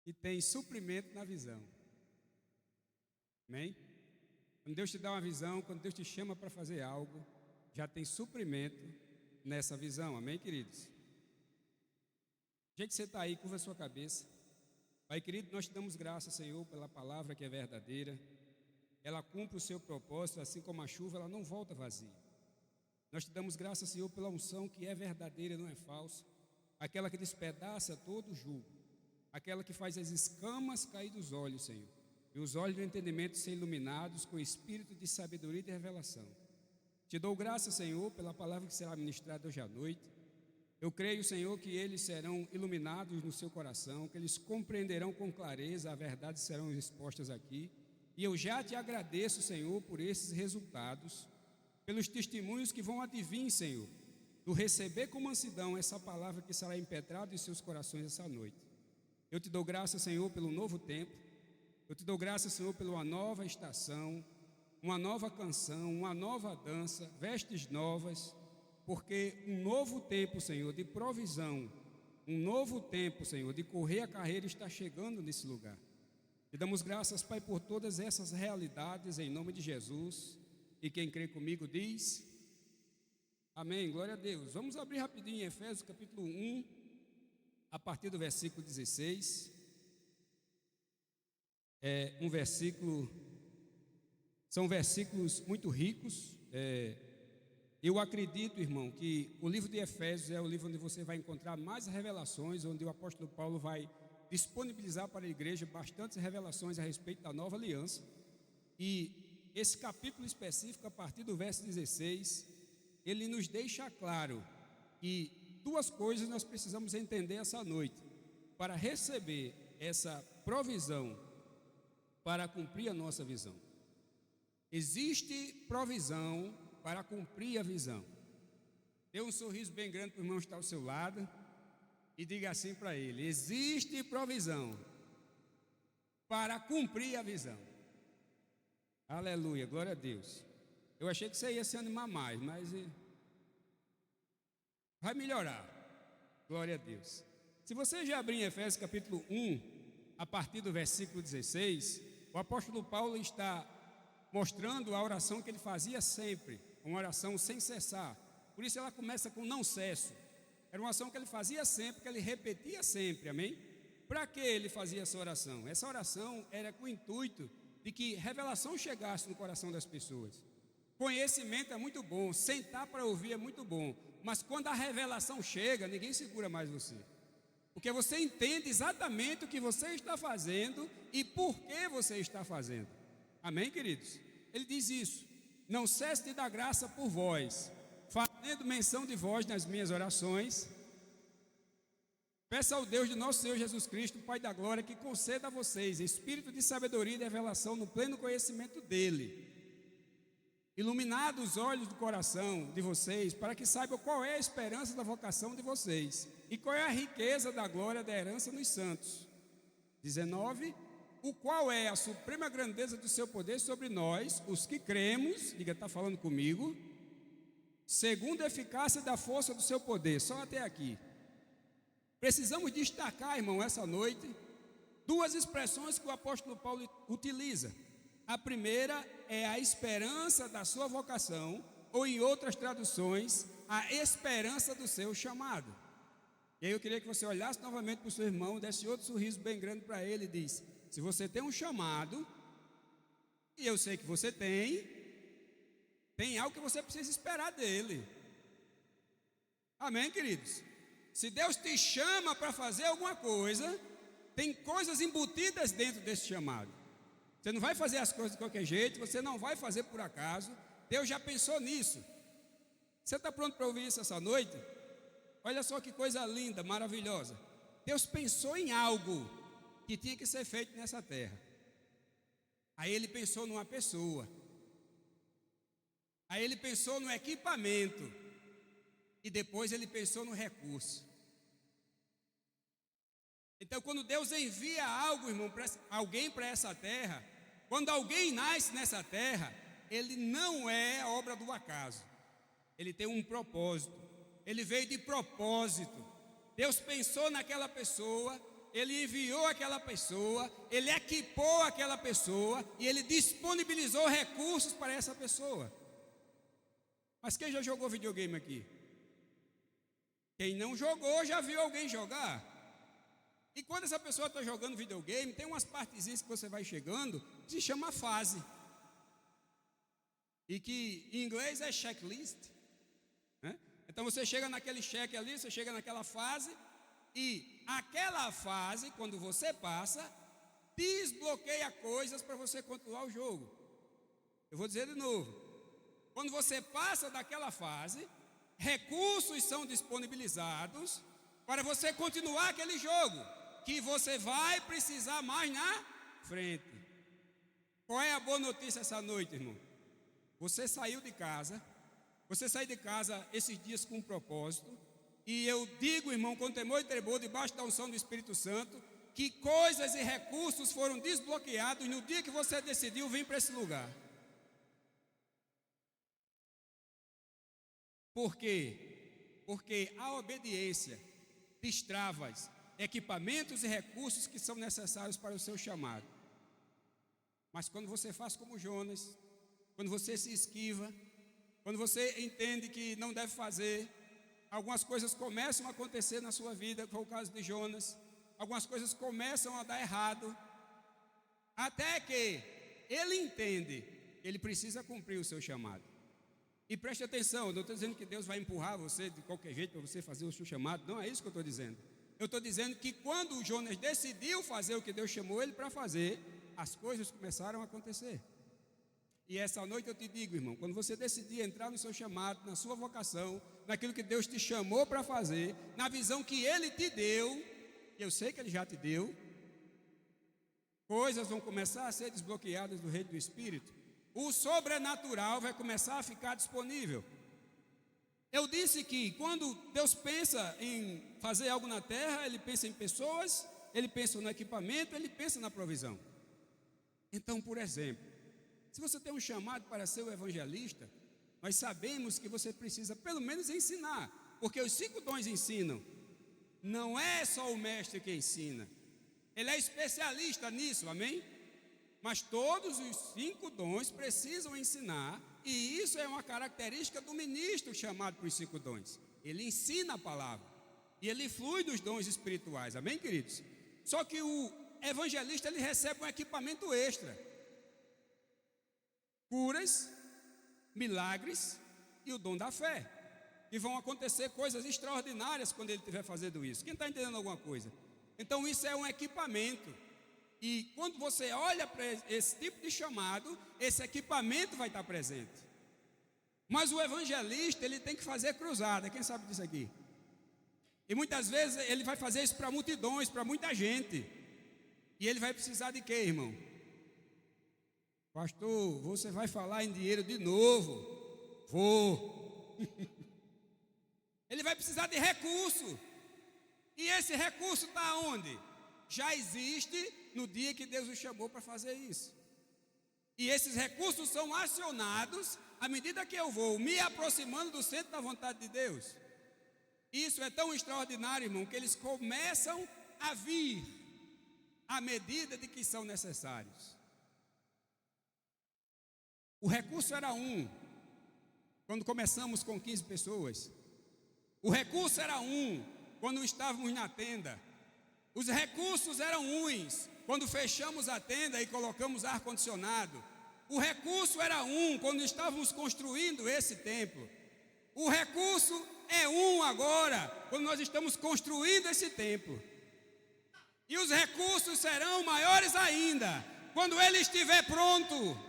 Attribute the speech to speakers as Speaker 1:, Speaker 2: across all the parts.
Speaker 1: e tem suprimento na visão. Amém? Quando Deus te dá uma visão, quando Deus te chama para fazer algo, já tem suprimento nessa visão. Amém, queridos? Gente, você está aí, curva a sua cabeça. Pai querido, nós te damos graças, Senhor, pela palavra que é verdadeira. Ela cumpre o seu propósito, assim como a chuva, ela não volta vazia. Nós te damos graças, Senhor, pela unção que é verdadeira e não é falsa. Aquela que despedaça todo o jugo. Aquela que faz as escamas cair dos olhos, Senhor. E os olhos do entendimento ser iluminados com o espírito de sabedoria e de revelação. Te dou graças, Senhor, pela palavra que será ministrada hoje à noite. Eu creio, Senhor, que eles serão iluminados no seu coração, que eles compreenderão com clareza, a verdade serão expostas aqui. E eu já te agradeço, Senhor, por esses resultados, pelos testemunhos que vão advir, Senhor, do receber com mansidão essa palavra que será impetrada em seus corações essa noite. Eu te dou graças, Senhor, pelo novo tempo. Eu te dou graças, Senhor, pela uma nova estação, uma nova canção, uma nova dança, vestes novas, porque um novo tempo, Senhor, de provisão, um novo tempo, Senhor, de correr a carreira está chegando nesse lugar. Te damos graças, Pai, por todas essas realidades, em nome de Jesus. E quem crê comigo diz: amém, glória a Deus. Vamos abrir rapidinho em Efésios capítulo 1, a partir do versículo 16. São versículos muito ricos. Eu acredito, irmão, que o livro de Efésios é o livro onde você vai encontrar mais revelações, onde o apóstolo Paulo vai disponibilizar para a igreja bastantes revelações a respeito da nova aliança. E esse capítulo específico, a partir do verso 16, ele nos deixa claro que duas coisas nós precisamos entender essa noite para receber essa provisão, para cumprir a nossa visão. Existe provisão para cumprir a visão. Dê um sorriso bem grande para o irmão que está ao seu lado e diga assim para ele: existe provisão para cumprir a visão. Aleluia, glória a Deus. Eu achei que você ia se animar mais, mas vai melhorar. Glória a Deus. Se você já abrir em Efésios capítulo 1, a partir do versículo 16, o apóstolo Paulo está mostrando a oração que ele fazia sempre, uma oração sem cessar. Por isso ela começa com não cesso. Era uma oração que ele fazia sempre, que ele repetia sempre, amém? Para que ele fazia essa oração? Essa oração era com o intuito de que revelação chegasse no coração das pessoas. Conhecimento é muito bom, sentar para ouvir é muito bom, mas quando a revelação chega, ninguém segura mais você. Porque você entende exatamente o que você está fazendo e por que você está fazendo. Amém, queridos? Ele diz isso: não cesse de dar graça por vós, fazendo menção de vós nas minhas orações. Peça ao Deus de nosso Senhor Jesus Cristo, Pai da glória, que conceda a vocês espírito de sabedoria e de revelação no pleno conhecimento dele. Iluminado os olhos do coração de vocês, para que saibam qual é a esperança da vocação de vocês e qual é a riqueza da glória da herança nos santos. 19. O qual é a suprema grandeza do seu poder sobre nós, os que cremos, diga, está falando comigo, segundo a eficácia da força do seu poder. Só até aqui. Precisamos destacar, irmão, essa noite, duas expressões que o apóstolo Paulo utiliza. A primeira é a esperança da sua vocação, ou em outras traduções, a esperança do seu chamado. E aí eu queria que você olhasse novamente para o seu irmão, desse outro sorriso bem grande para ele e diz: se você tem um chamado, e eu sei que você tem algo que você precisa esperar dele. Amém, queridos? Se Deus te chama para fazer alguma coisa, tem coisas embutidas dentro desse chamado. Você não vai fazer as coisas de qualquer jeito, você não vai fazer por acaso. Deus já pensou nisso. Você está pronto para ouvir isso essa noite? Olha só que coisa linda, maravilhosa. Deus pensou em algo que tinha que ser feito nessa terra. Aí ele pensou numa pessoa. Aí ele pensou no equipamento. E depois ele pensou no recurso. Então, quando Deus envia algo, irmão, alguém para essa terra, quando alguém nasce nessa terra, ele não é obra do acaso. Ele tem um propósito. Ele veio de propósito. Deus pensou naquela pessoa, Ele enviou aquela pessoa, ele equipou aquela pessoa e ele disponibilizou recursos para essa pessoa. Mas quem já jogou videogame aqui? Quem não jogou já viu alguém jogar. E quando essa pessoa está jogando videogame, tem umas partezinhas que você vai chegando que se chama fase. E que em inglês é checklist, né? Então você chega naquele cheque ali, você chega naquela fase, e aquela fase, quando você passa, desbloqueia coisas para você continuar o jogo. Eu vou dizer de novo. Quando você passa daquela fase, recursos são disponibilizados para você continuar aquele jogo, que você vai precisar mais na frente. Qual é a boa notícia essa noite, irmão? Você saiu de casa, esses dias com um propósito, e eu digo, irmão, com temor e tremor, debaixo da unção do Espírito Santo, que coisas e recursos foram desbloqueados no dia que você decidiu vir para esse lugar. Por quê? Porque a obediência destrava equipamentos e recursos que são necessários para o seu chamado. Mas quando você faz como Jonas, quando você se esquiva, quando você entende que não deve fazer, algumas coisas começam a acontecer na sua vida, foi o caso de Jonas. Algumas coisas começam a dar errado, até que ele entende que ele precisa cumprir o seu chamado. E preste atenção, eu não estou dizendo que Deus vai empurrar você de qualquer jeito para você fazer o seu chamado, não é isso que eu estou dizendo. Eu estou dizendo que quando Jonas decidiu fazer o que Deus chamou ele para fazer, as coisas começaram a acontecer. E essa noite eu te digo, irmão, quando você decidir entrar no seu chamado, na sua vocação, naquilo que Deus te chamou para fazer, na visão que Ele te deu, e eu sei que Ele já te deu, coisas vão começar a ser desbloqueadas do reino do Espírito. O sobrenatural vai começar a ficar disponível. Eu disse que quando Deus pensa em fazer algo na terra, Ele pensa em pessoas, Ele pensa no equipamento, Ele pensa na provisão. Então, por exemplo, se você tem um chamado para ser o evangelista, nós sabemos que você precisa pelo menos ensinar, porque os 5 dons ensinam. Não é só o mestre que ensina, ele é especialista nisso, amém? Mas todos os 5 dons precisam ensinar, e isso é uma característica do ministro chamado para os 5 dons. Ele ensina a palavra, e ele flui dos dons espirituais, amém, queridos? Só que o evangelista, ele recebe um equipamento extra. Curas, milagres e o dom da fé. E vão acontecer coisas extraordinárias quando ele estiver fazendo isso. Quem está entendendo alguma coisa? Então isso é um equipamento. E quando você olha para esse tipo de chamado, esse equipamento vai estar presente. Mas o evangelista, ele tem que fazer cruzada. Quem sabe disso aqui? E muitas vezes ele vai fazer isso para multidões, para muita gente. E ele vai precisar de quê, irmão? Pastor, você vai falar em dinheiro de novo? Vou. Ele vai precisar de recurso. E esse recurso está onde? Já existe no dia que Deus o chamou para fazer isso. E esses recursos são acionados à medida que eu vou me aproximando do centro da vontade de Deus. Isso é tão extraordinário, irmão, que eles começam a vir à medida de que são necessários. O recurso era quando começamos com 15 pessoas. O recurso era quando estávamos na tenda. Os recursos eram quando fechamos a tenda e colocamos ar-condicionado. O recurso era quando estávamos construindo esse templo. O recurso é agora, quando nós estamos construindo esse templo. E os recursos serão maiores ainda, quando ele estiver pronto.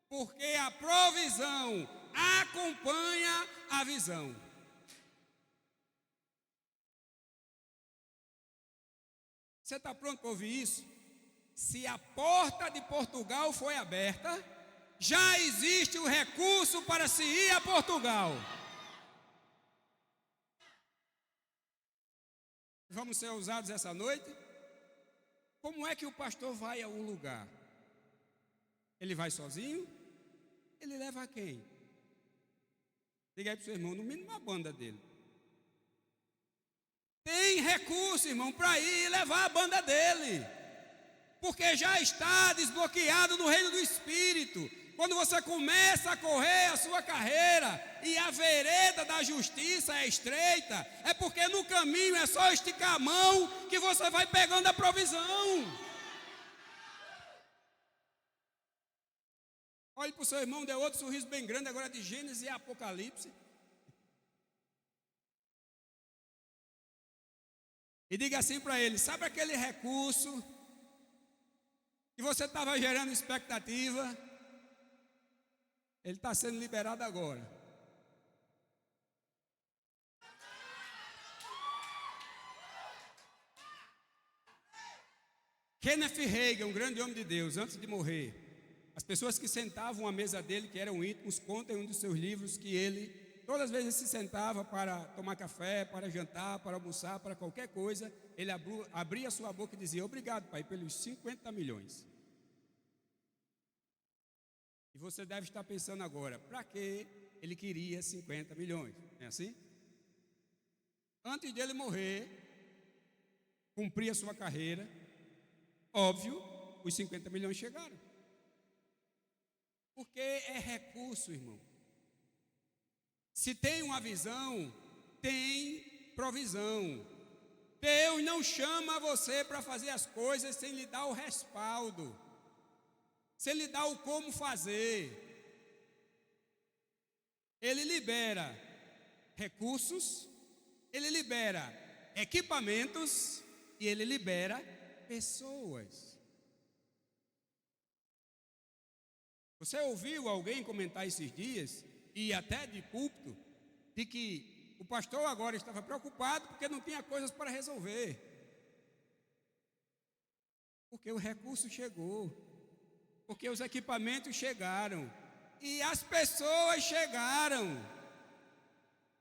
Speaker 1: Porque a provisão acompanha a visão. Você está pronto para ouvir isso? Se a porta de Portugal foi aberta, já existe o recurso para se ir a Portugal. Vamos ser ousados essa noite? Como é que o pastor vai a um lugar? Ele vai sozinho? Ele leva quem? Diga aí para o seu irmão, no mínimo a banda dele. Tem tem recurso, irmão, para ir levar a banda dele, porque já está desbloqueado no reino do Espírito. Quando você começa a correr a sua carreira e a vereda da justiça é estreita, é porque no caminho é só esticar a mão que você vai pegando a provisão. Olhe para o seu irmão, dê outro sorriso bem grande agora de Gênesis e Apocalipse. E diga assim para ele: sabe aquele recurso que você estava gerando expectativa? Ele está sendo liberado agora. Kenneth Hagin, um grande homem de Deus, antes de morrer, as pessoas que sentavam à mesa dele, que eram íntimos, contam em um dos seus livros que ele, todas as vezes se sentava para tomar café, para jantar, para almoçar, para qualquer coisa, ele abria sua boca e dizia: obrigado, Pai, pelos 50 milhões. E você deve estar pensando agora, para que ele queria 50 milhões? É assim? Antes de ele morrer, cumprir a sua carreira, óbvio, os 50 milhões chegaram. Porque é recurso, irmão. Se tem uma visão, tem provisão. Deus não chama você para fazer as coisas sem lhe dar o respaldo, sem lhe dar o como fazer. Ele libera recursos, ele libera equipamentos e ele libera pessoas. Você ouviu alguém comentar esses dias, e até de púlpito, de que o pastor agora estava preocupado porque não tinha coisas para resolver? Porque o recurso chegou, porque os equipamentos chegaram e as pessoas chegaram.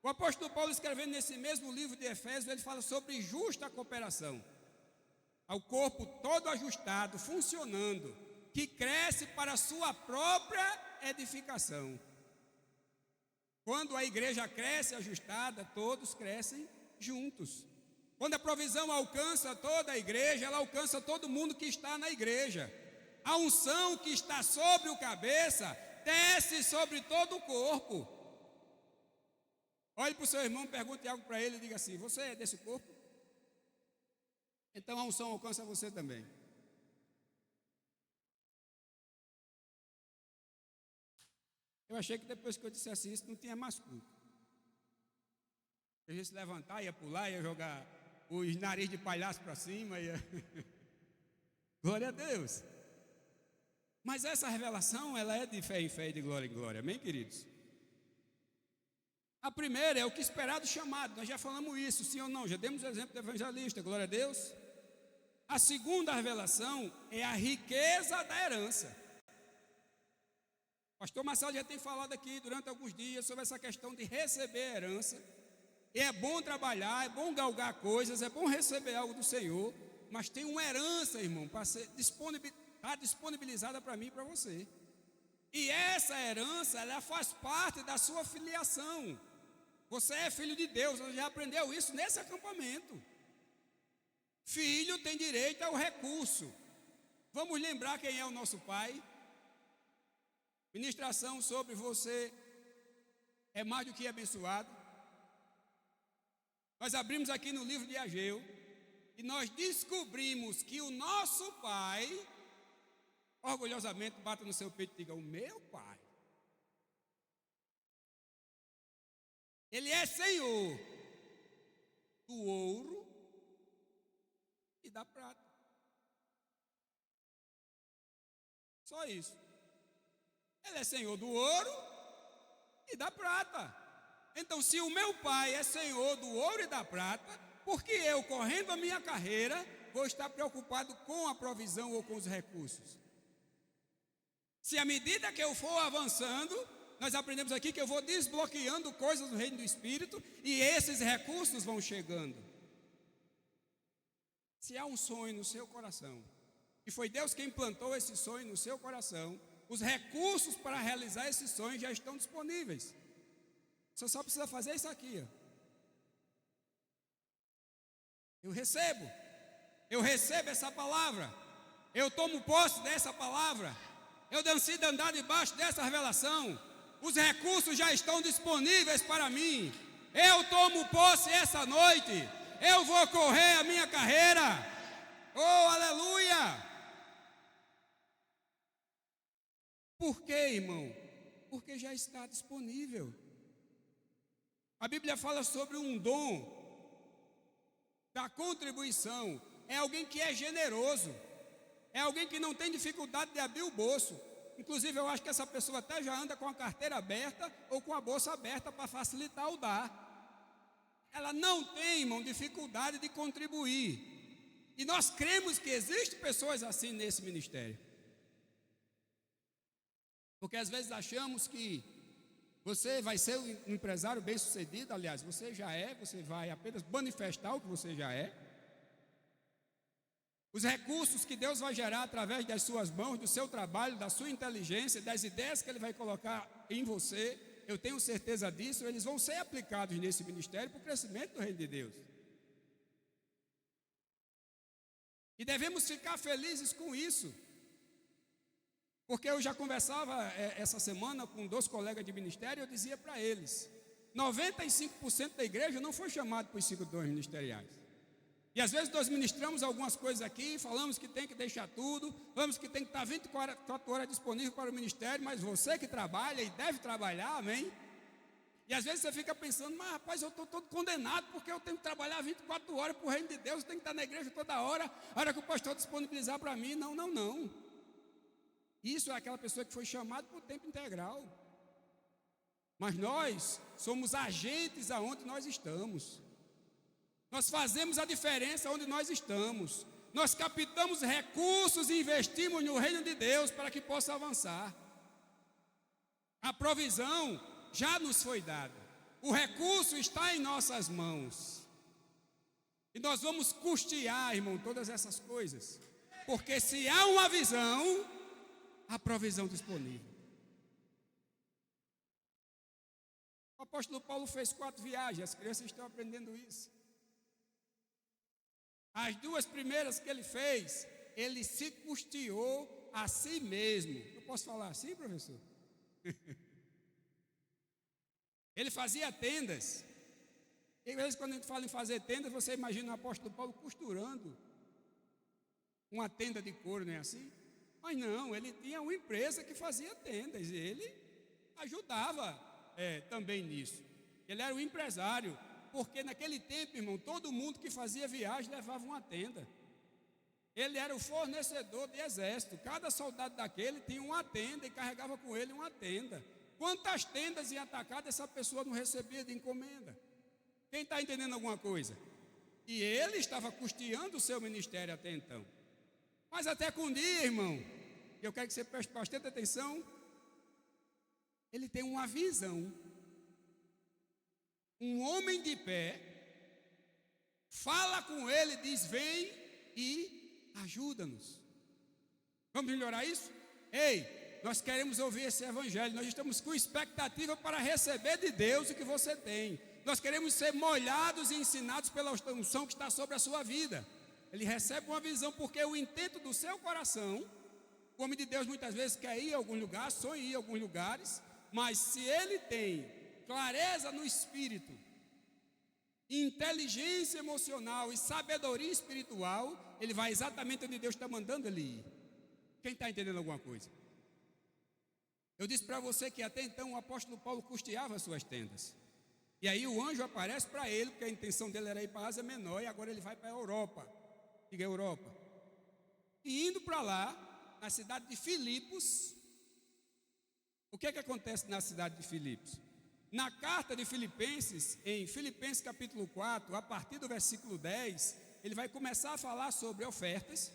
Speaker 1: O apóstolo Paulo, escrevendo nesse mesmo livro de Efésios, ele fala sobre justa cooperação, ao corpo todo ajustado, funcionando, que cresce para a sua própria edificação. Quando a igreja cresce ajustada, todos crescem juntos. Quando a provisão alcança toda a igreja, ela alcança todo mundo que está na igreja. A unção que está sobre o cabeça desce sobre todo o corpo. Olhe para o seu irmão, pergunte algo para ele e diga assim: você é desse corpo? Então a unção alcança você também. Eu achei que depois que eu dissesse isso, não tinha mais culto. Eu ia se levantar, ia pular, ia jogar os nariz de palhaço para cima. Glória a Deus. Mas essa revelação, ela é de fé em fé e de glória em glória. Amém, queridos? A primeira é o que esperar do chamado. Nós já falamos isso, sim ou não? Já demos o exemplo do evangelista, glória a Deus. A segunda revelação é a riqueza da herança. Pastor Marcelo já tem falado aqui durante alguns dias sobre essa questão de receber a herança. E é bom trabalhar, é bom galgar coisas, é bom receber algo do Senhor, mas tem uma herança, irmão, para ser disponibilizada para mim e para você. E essa herança, ela faz parte da sua filiação. Você é filho de Deus, você já aprendeu isso nesse acampamento. Filho tem direito ao recurso. Vamos lembrar quem é o nosso pai? Ministração sobre você é mais do que abençoado. Nós abrimos aqui no livro de Ageu e nós descobrimos que o nosso pai, orgulhosamente bata no seu peito e diga: o meu pai, ele é Senhor do ouro e da prata. Só isso. Ele é Senhor do ouro e da prata. Então, se o meu pai é Senhor do ouro e da prata, por que eu, correndo a minha carreira, vou estar preocupado com a provisão ou com os recursos? Se à medida que eu for avançando, nós aprendemos aqui que eu vou desbloqueando coisas no reino do Espírito e esses recursos vão chegando. Se há um sonho no seu coração, e foi Deus quem plantou esse sonho no seu coração, os recursos para realizar esses sonhos já estão disponíveis. Você só precisa fazer isso aqui, ó. Eu recebo essa palavra, eu tomo posse dessa palavra, eu decido andar debaixo dessa revelação. Os recursos já estão disponíveis para mim. Eu tomo posse essa noite. Eu vou correr a minha carreira. Oh, aleluia! Por quê, irmão? Porque já está disponível. A Bíblia fala sobre um dom da contribuição. É alguém que é generoso. É alguém que não tem dificuldade de abrir o bolso. Inclusive, eu acho que essa pessoa até já anda com a carteira aberta ou com a bolsa aberta para facilitar o dar. Ela não tem, irmão, dificuldade de contribuir. E nós cremos que existem pessoas assim nesse ministério. Porque às vezes achamos que você vai ser um empresário bem-sucedido. Aliás, você já é, você vai apenas manifestar o que você já é. Os recursos que Deus vai gerar através das suas mãos, do seu trabalho, da sua inteligência, das ideias que Ele vai colocar em você, eu tenho certeza disso, eles vão ser aplicados nesse ministério para o crescimento do reino de Deus. E devemos ficar felizes com isso. Porque eu já conversava essa semana com 2 colegas de ministério e eu dizia para eles, 95% da igreja não foi chamado para os 5 dons ministeriais. E às vezes nós ministramos algumas coisas aqui, falamos que tem que deixar tudo, falamos que tem que estar 24 horas disponível para o ministério, mas você que trabalha e deve trabalhar, amém? E às vezes você fica pensando, mas rapaz, eu estou todo condenado porque eu tenho que trabalhar 24 horas para o reino de Deus, eu tenho que estar na igreja toda hora, a hora que o pastor disponibilizar para mim. Não. Isso é aquela pessoa que foi chamada por tempo integral. Mas nós somos agentes aonde nós estamos. Nós fazemos a diferença onde nós estamos. Nós captamos recursos e investimos no reino de Deus para que possa avançar. A provisão já nos foi dada. O recurso está em nossas mãos. E nós vamos custear, irmão, todas essas coisas. Porque se há uma visão, há provisão disponível. O apóstolo Paulo fez 4 viagens, as crianças estão aprendendo isso. As 2 primeiras que ele fez, ele se custeou a si mesmo. Eu posso falar assim, professor? Ele fazia tendas. E às vezes quando a gente fala em fazer tendas, você imagina o apóstolo Paulo costurando uma tenda de couro, não é assim? Mas não, ele tinha uma empresa que fazia tendas e ele ajudava também nisso. Ele era um empresário. Porque naquele tempo, irmão, todo mundo que fazia viagem levava uma tenda. Ele era o fornecedor de exército. Cada soldado daquele tinha uma tenda e carregava com ele uma tenda. Quantas tendas em atacado essa pessoa não recebia de encomenda? Quem está entendendo alguma coisa? E ele estava custeando o seu ministério até então. Mas até que um dia, irmão, eu quero que você preste bastante atenção, ele tem uma visão. Um homem de pé fala com ele, diz: vem e ajuda-nos. Vamos melhorar isso? Ei, nós queremos ouvir esse evangelho. Nós estamos com expectativa para receber de Deus o que você tem. Nós queremos ser molhados e ensinados pela unção que está sobre a sua vida. Ele recebe uma visão porque o intento do seu coração, o homem de Deus muitas vezes quer ir a algum lugar, sonha ir a alguns lugares, mas se ele tem clareza no espírito, inteligência emocional e sabedoria espiritual, ele vai exatamente onde Deus está mandando ele ir. Quem está entendendo alguma coisa? Eu disse para você que até então o apóstolo Paulo custeava as suas tendas. E aí o anjo aparece para ele, porque a intenção dele era ir para a Ásia Menor, e agora ele vai para a Europa. Diga Europa. E indo para lá, na cidade de Filipos, o que acontece na cidade de Filipos? Na carta de Filipenses, em Filipenses capítulo 4, a partir do versículo 10, ele vai começar a falar sobre ofertas,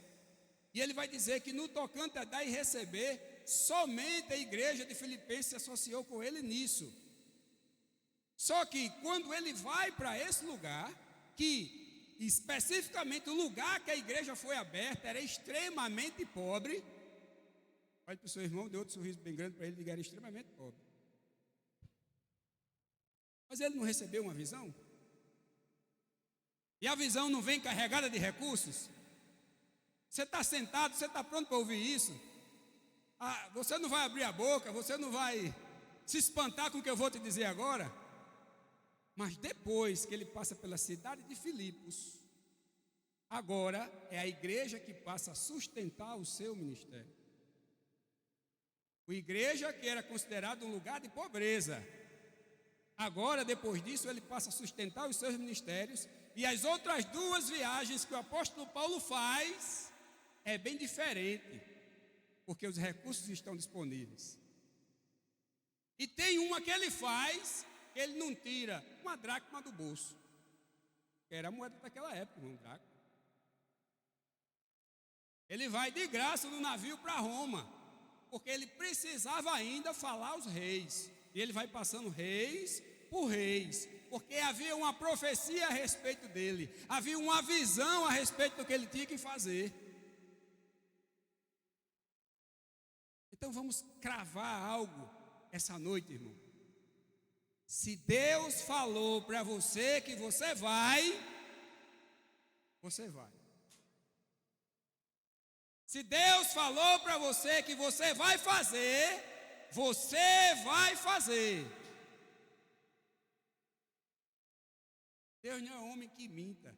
Speaker 1: e ele vai dizer que no tocante a dar e receber, somente a igreja de Filipenses se associou com ele nisso. Só que quando ele vai para esse lugar, que especificamente o lugar que a igreja foi aberta era extremamente pobre, olha para o seu irmão, deu outro sorriso bem grande para ele, diga: era extremamente pobre. Mas ele não recebeu uma visão? E a visão não vem carregada de recursos? Você está sentado, você está pronto para ouvir isso? Você não vai abrir a boca, você não vai se espantar com o que eu vou te dizer agora? Mas depois que ele passa pela cidade de Filipos, agora é a igreja que passa a sustentar o seu ministério. A igreja que era considerada um lugar de pobreza, agora depois disso ele passa a sustentar os seus ministérios. E as outras duas viagens que o apóstolo Paulo faz é bem diferente, porque os recursos estão disponíveis. E tem uma que ele faz, que ele não tira uma dracma do bolso, que era a moeda daquela época, uma dracma. Ele vai de graça no navio para Roma, porque ele precisava ainda falar aos reis. E ele vai passando reis por reis, porque havia uma profecia a respeito dele, havia uma visão a respeito do que ele tinha que fazer. Então vamos cravar algo essa noite, irmão. Se Deus falou para você que você vai, você vai. Se Deus falou para você que você vai fazer, você vai fazer. Deus não é homem que minta.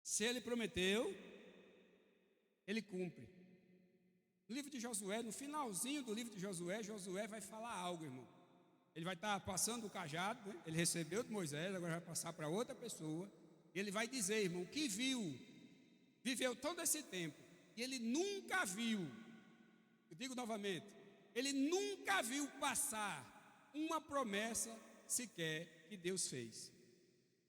Speaker 1: Se Ele prometeu, Ele cumpre. No livro de Josué, no finalzinho do livro de Josué, Josué vai falar algo, irmão. Ele vai estar passando o cajado, né? Ele recebeu de Moisés, agora vai passar para outra pessoa. E ele vai dizer, irmão, que viveu todo esse tempo, e ele nunca viu, eu digo novamente, ele nunca viu passar uma promessa sequer que Deus fez.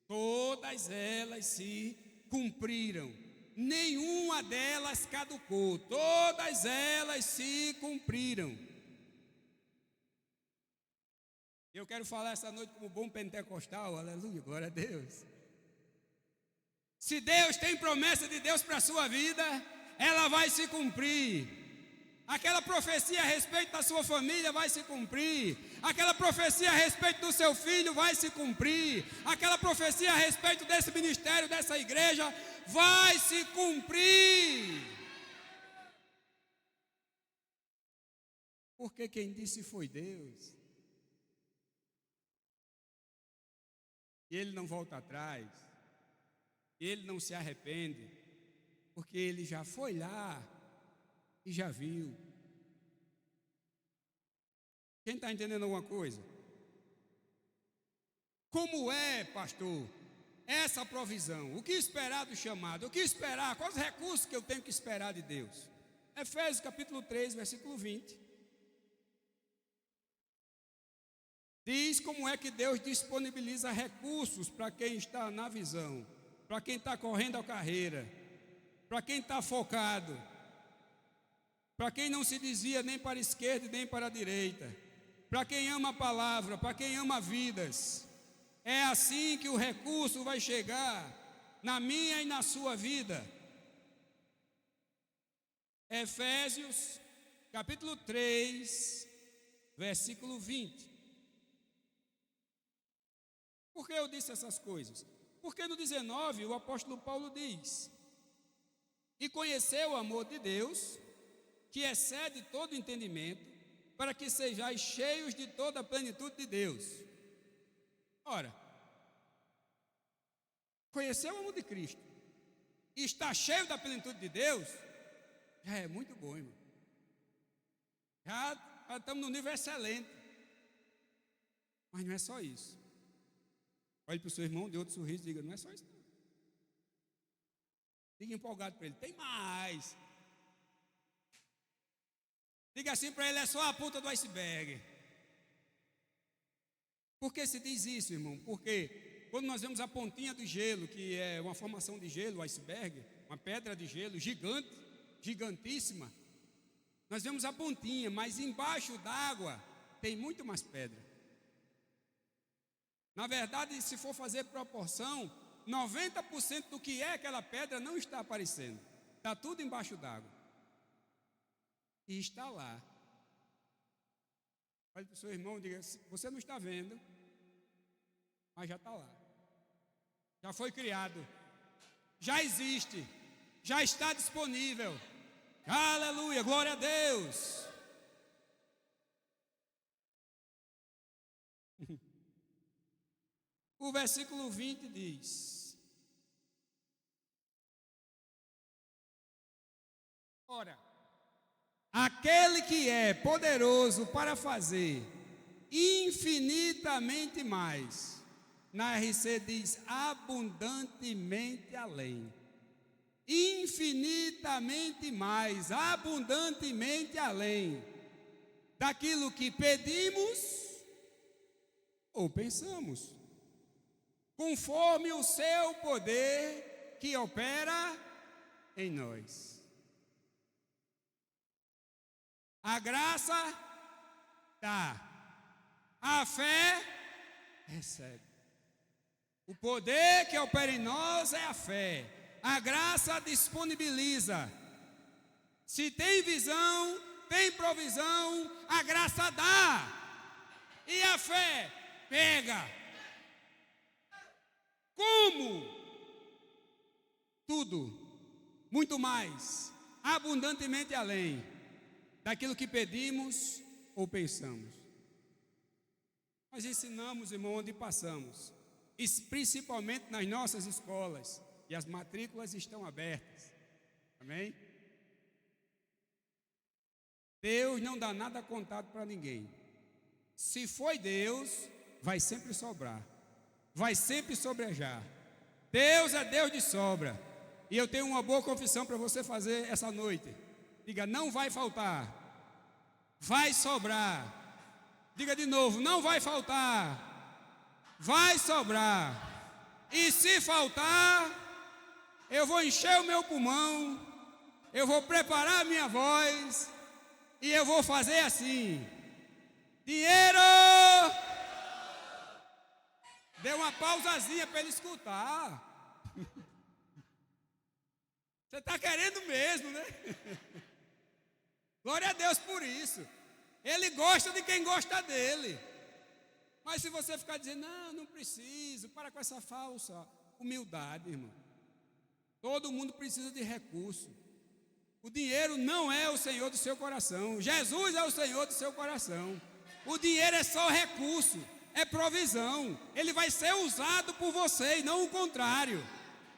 Speaker 1: Todas elas se cumpriram, nenhuma delas caducou, todas elas se cumpriram. Eu quero falar essa noite como bom pentecostal, aleluia, glória a Deus. Se Deus tem promessa de Deus para a sua vida, ela vai se cumprir. Aquela profecia a respeito da sua família vai se cumprir. Aquela profecia a respeito do seu filho vai se cumprir. Aquela profecia a respeito desse ministério, dessa igreja, vai se cumprir. Porque quem disse foi Deus. E Ele não volta atrás. Ele não se arrepende, porque ele já foi lá e já viu. Quem está entendendo alguma coisa? Como é, pastor, essa provisão? O que esperar do chamado? O que esperar? Quais os recursos que eu tenho que esperar de Deus? Efésios capítulo 3, versículo 20. Diz como é que Deus disponibiliza recursos para quem está na visão, para quem está correndo a carreira, para quem está focado, para quem não se desvia nem para a esquerda nem para a direita, para quem ama a palavra, para quem ama vidas. É assim que o recurso vai chegar na minha e na sua vida. Efésios capítulo 3, versículo 20. Por que eu disse essas coisas? Porque no 19 o apóstolo Paulo diz: e conheceu o amor de Deus, que excede todo entendimento, para que sejais cheios de toda a plenitude de Deus. Ora, conhecer o amor de Cristo e estar cheio da plenitude de Deus, já é muito bom, irmão. Já estamos no nível excelente. Mas não é só isso. Olhe para o seu irmão, dê outro sorriso e diga: não é só isso não. Diga empolgado para ele: tem mais. Diga assim para ele: é só a ponta do iceberg. Por que se diz isso, irmão? Porque quando nós vemos a pontinha do gelo, que é uma formação de gelo, o iceberg, uma pedra de gelo gigante, gigantíssima, nós vemos a pontinha, mas embaixo d'água tem muito mais pedra. Na verdade, se for fazer proporção, 90% do que é aquela pedra não está aparecendo. Está tudo embaixo d'água. E está lá. Olha para o seu irmão e diga: você não está vendo, mas já está lá. Já foi criado. Já existe. Já está disponível. Aleluia, glória a Deus. O versículo 20 diz: ora, aquele que é poderoso para fazer infinitamente mais, na RC diz abundantemente além, infinitamente mais, abundantemente além daquilo que pedimos ou pensamos, conforme o seu poder que opera em nós. A graça dá, a fé recebe. O poder que opera em nós é a fé. A graça disponibiliza. Se tem visão, tem provisão, a graça dá. E a fé pega. Como? Tudo, muito mais, abundantemente além daquilo que pedimos ou pensamos. Nós ensinamos, irmão, onde passamos, e principalmente nas nossas escolas, e as matrículas estão abertas. Amém? Deus não dá nada contado para ninguém. Se foi Deus, vai sempre sobrar, vai sempre sobrejar. Deus é Deus de sobra. E eu tenho uma boa confissão para você fazer essa noite. Diga, não vai faltar, vai sobrar. Diga de novo, não vai faltar, vai sobrar. E se faltar, eu vou encher o meu pulmão, eu vou preparar a minha voz e eu vou fazer assim: dinheiro! Dê uma pausazinha para ele escutar. Você está querendo mesmo, né? Glória a Deus por isso. Ele gosta de quem gosta dele. Mas se você ficar dizendo, não, não preciso, para com essa falsa humildade, irmão. Todo mundo precisa de recurso. O dinheiro não é o Senhor do seu coração. Jesus é o Senhor do seu coração. O dinheiro é só recurso, é provisão. Ele vai ser usado por você e não o contrário.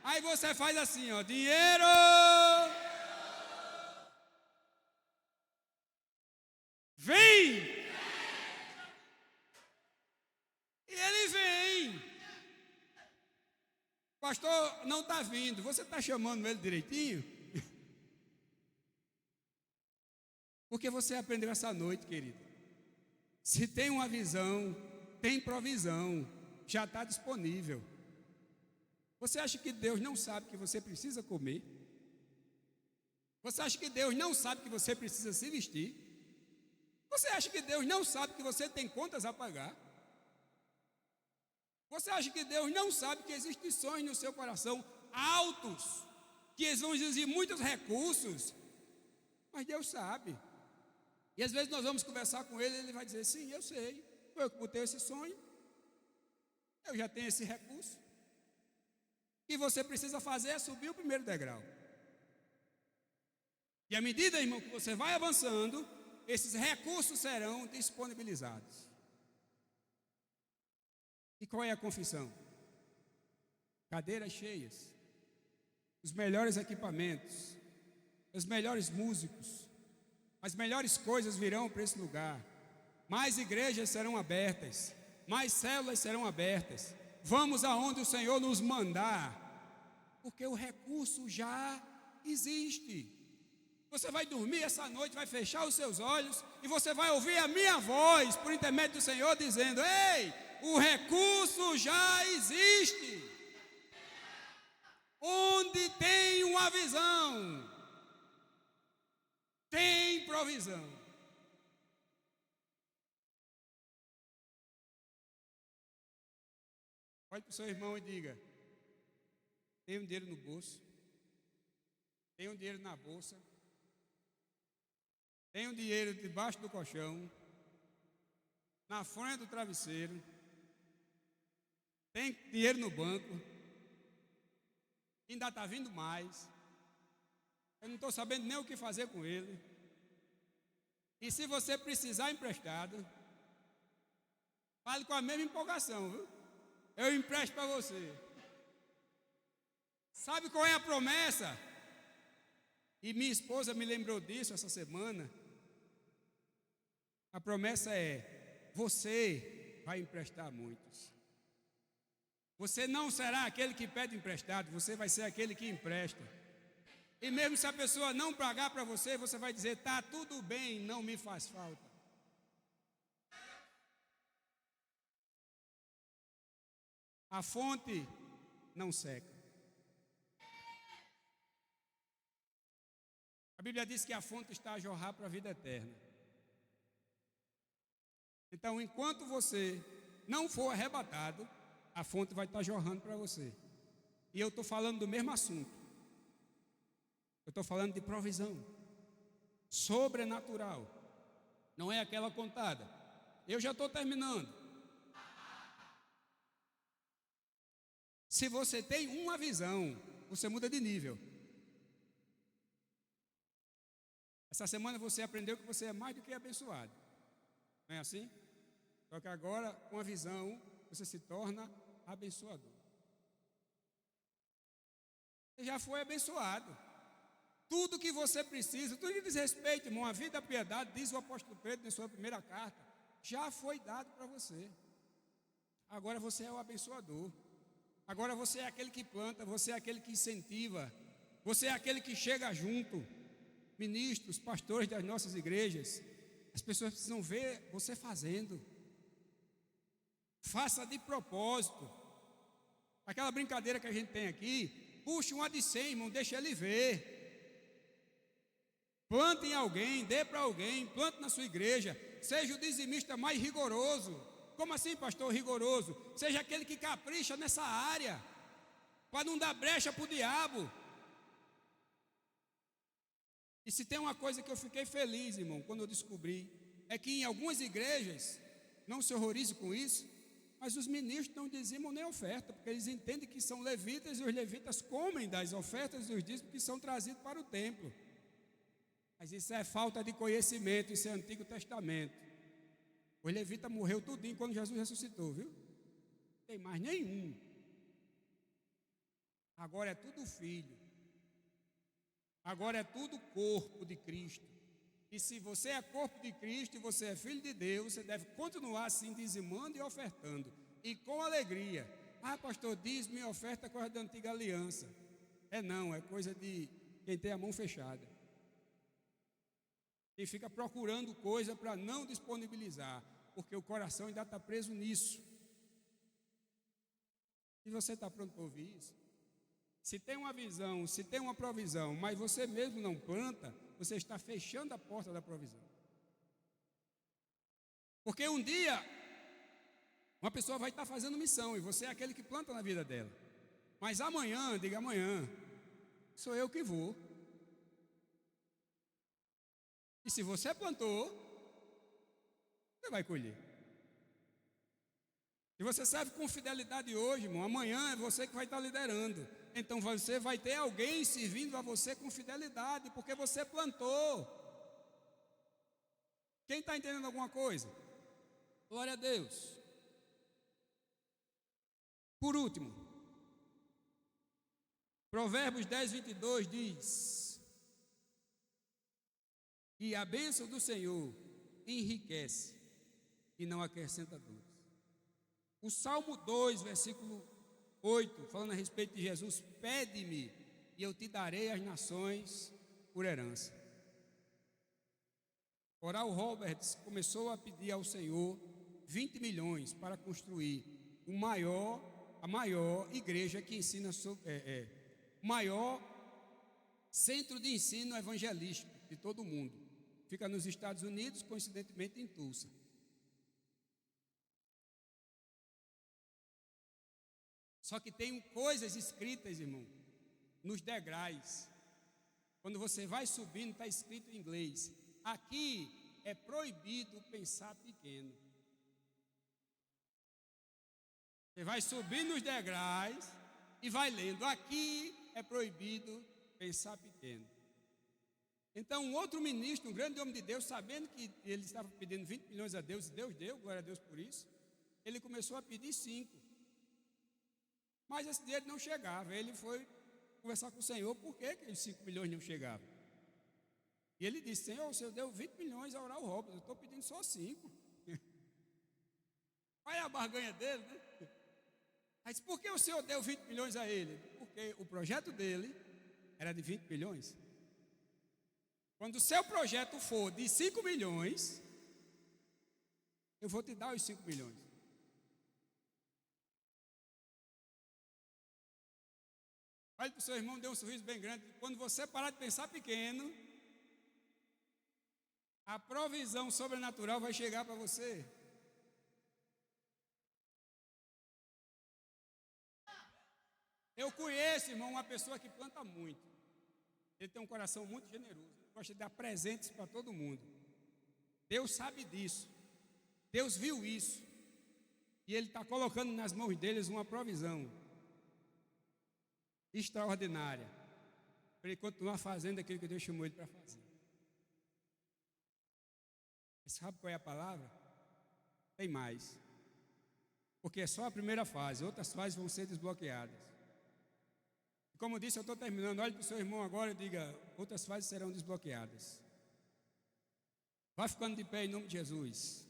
Speaker 1: Aí você faz assim, ó, dinheiro! Vem! E ele vem. Pastor, não está vindo. Você está chamando ele direitinho? Porque você aprendeu essa noite, querido. Se tem uma visão, tem provisão, já está disponível. Você acha que Deus não sabe que você precisa comer? Você acha que Deus não sabe que você precisa se vestir? Você acha que Deus não sabe que você tem contas a pagar? Você acha que Deus não sabe que existem sonhos no seu coração altos, que eles vão exigir muitos recursos? Mas Deus sabe. E às vezes nós vamos conversar com Ele e Ele vai dizer, sim, eu sei, foi eu que botei esse sonho, eu já tenho esse recurso. O que você precisa fazer é subir o primeiro degrau. E à medida, irmão, que você vai avançando, esses recursos serão disponibilizados. E qual é a confissão? Cadeiras cheias, os melhores equipamentos, os melhores músicos, as melhores coisas virão para esse lugar. Mais igrejas serão abertas, mais células serão abertas. Vamos aonde o Senhor nos mandar, porque o recurso já existe. Você vai dormir essa noite, vai fechar os seus olhos e você vai ouvir a minha voz por intermédio do Senhor dizendo, ei, o recurso já existe. Onde tem uma visão, tem provisão. Olhe para o seu irmão e diga, tem um dinheiro no bolso, tem um dinheiro na bolsa, tem um dinheiro debaixo do colchão, na frente do travesseiro. tem dinheiro no banco, ainda está vindo mais, eu não estou sabendo nem o que fazer com ele. E se você precisar emprestado, fale com a mesma empolgação, viu? Eu empresto para você. Sabe qual é a promessa? E minha esposa me lembrou disso essa semana. A promessa é: você vai emprestar a muitos. Você não será aquele que pede emprestado, você vai ser aquele que empresta. E mesmo se a pessoa não pagar para você, você vai dizer: tá tudo bem, não me faz falta. A fonte não seca. A Bíblia diz que a fonte está a jorrar para a vida eterna. Então, enquanto você não for arrebatado, a fonte vai estar jorrando para você. E eu estou falando do mesmo assunto. Eu estou falando de provisão sobrenatural. Não é aquela contada. Eu já estou terminando. Se você tem uma visão, você muda de nível. Essa semana você aprendeu que você é mais do que abençoado. Não é assim? Só que agora, com a visão, você se torna abençoador. Você já foi abençoado. Tudo que você precisa, tudo que diz respeito, irmão, a vida, a piedade, diz o apóstolo Pedro em sua primeira carta, já foi dado para você. Agora você é o abençoador. Agora você é aquele que planta, você é aquele que incentiva, você é aquele que chega junto. Ministros, pastores das nossas igrejas, as pessoas precisam ver você fazendo. Faça de propósito. Aquela brincadeira que a gente tem aqui, puxe um de 100, irmão, deixa ele ver. Plante em alguém, dê para alguém, plante na sua igreja. Seja o dizimista mais rigoroso. Como assim, pastor, rigoroso? Seja aquele que capricha nessa área, para não dar brecha para o diabo. E se tem uma coisa que eu fiquei feliz, irmão, quando eu descobri, é que em algumas igrejas, não se horrorize com isso, mas os ministros não dizimam nem oferta, porque eles entendem que são levitas e os levitas comem das ofertas e os dízimos que são trazidos para o templo. Mas isso é falta de conhecimento, isso é Antigo Testamento. O levita morreu tudinho quando Jesus ressuscitou, viu? Não tem mais nenhum. Agora é tudo filho. Agora é tudo corpo de Cristo. E se você é corpo de Cristo e você é filho de Deus, você deve continuar assim dizimando e ofertando. E com alegria. Ah, pastor, dízimo e oferta é coisa da antiga aliança. Não, é coisa de quem tem a mão fechada. E fica procurando coisa para não disponibilizar, porque o coração ainda está preso nisso. E você está pronto para ouvir isso? Se tem uma visão, se tem uma provisão, mas você mesmo não planta, você está fechando a porta da provisão. Porque um dia, uma pessoa vai estar fazendo missão, e você é aquele que planta na vida dela. Mas amanhã, diga amanhã, sou eu que vou. E se você plantou, você vai colher. Se você serve com fidelidade hoje, irmão, amanhã é você que vai estar liderando. Então você vai ter alguém servindo a você com fidelidade, porque você plantou. Quem está entendendo alguma coisa? Glória a Deus. Por último, Provérbios 10, 22 diz: e a bênção do Senhor enriquece e não acrescenta dores. O Salmo 2, versículo 8, falando a respeito de Jesus: pede-me e eu te darei as nações por herança. Oral Roberts começou a pedir ao Senhor 20 milhões para construir a maior igreja que ensina o maior centro de ensino evangelístico de todo o mundo. Fica nos Estados Unidos, coincidentemente em Tulsa. Só que tem coisas escritas, irmão, nos degraus. Quando você vai subindo, está escrito em inglês: aqui é proibido pensar pequeno. Você vai subir nos degraus e vai lendo. Aqui é proibido pensar pequeno. Então, um outro ministro, um grande homem de Deus, sabendo que ele estava pedindo 20 milhões a Deus, e Deus deu, glória a Deus por isso, ele começou a pedir 5. Mas esse dinheiro não chegava. Ele foi conversar com o Senhor, por que os 5 milhões não chegavam? E ele disse: Senhor, o Senhor deu 20 milhões a orar o Robson, eu estou pedindo só 5. Olha a barganha dele, né? Aí disse: por que o Senhor deu 20 milhões a ele? Porque o projeto dele era de 20 milhões. Quando o seu projeto for de 5 milhões, eu vou te dar os 5 milhões. Olha para o seu irmão, dê um sorriso bem grande. Quando você parar de pensar pequeno, a provisão sobrenatural vai chegar para você. Eu conheço, irmão, uma pessoa que planta muito. Ele tem um coração muito generoso. Ele gosta de dar presentes para todo mundo. Deus sabe disso. Deus viu isso. E Ele está colocando nas mãos deles uma provisão extraordinária para ele continuar fazendo aquilo que Deus chamou ele para fazer. Você sabe qual é a palavra? Tem mais. Porque é só a primeira fase. Outras fases vão ser desbloqueadas. Como eu disse, eu estou terminando. Olhe para o seu irmão agora e diga: outras fases serão desbloqueadas. Vai ficando de pé em nome de Jesus.